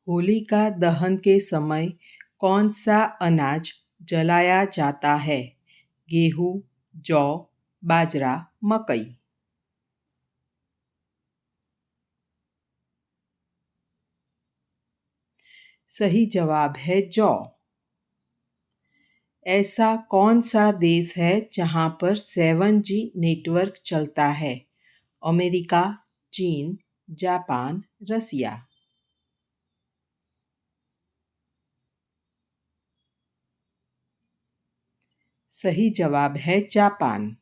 होलिका दहन के समय कौन सा अनाज जलाया जाता है? गेहूँ, जौ, बाजरा, मकई। सही जवाब है जौ। ऐसा कौन सा देश है जहाँ पर 7G नेटवर्क चलता है? अमेरिका, चीन, जापान, रसिया। सही जवाब है जापान।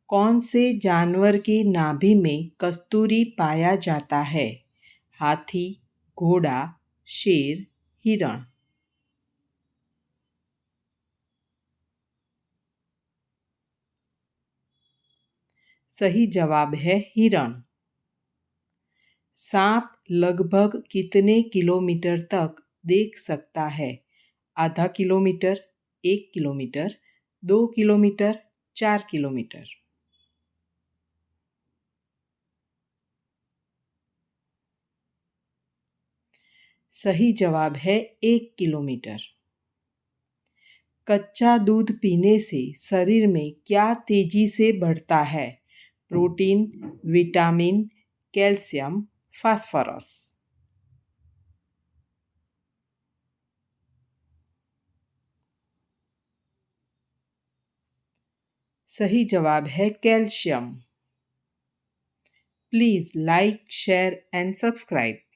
कौन से जानवर की नाभि में कस्तूरी पाया जाता है? हाथी, घोड़ा, शेर, हिरण। सही जवाब है हिरण। सांप लगभग कितने किलोमीटर तक देख सकता है? आधा किलोमीटर, 1 किलोमीटर, 2 किलोमीटर, 4 किलोमीटर। सही जवाब है 1 किलोमीटर। कच्चा दूध पीने से शरीर में क्या तेजी से बढ़ता है? Protein, vitamin, calcium, phosphorus. सही जवाब है calcium. Please like, share and subscribe.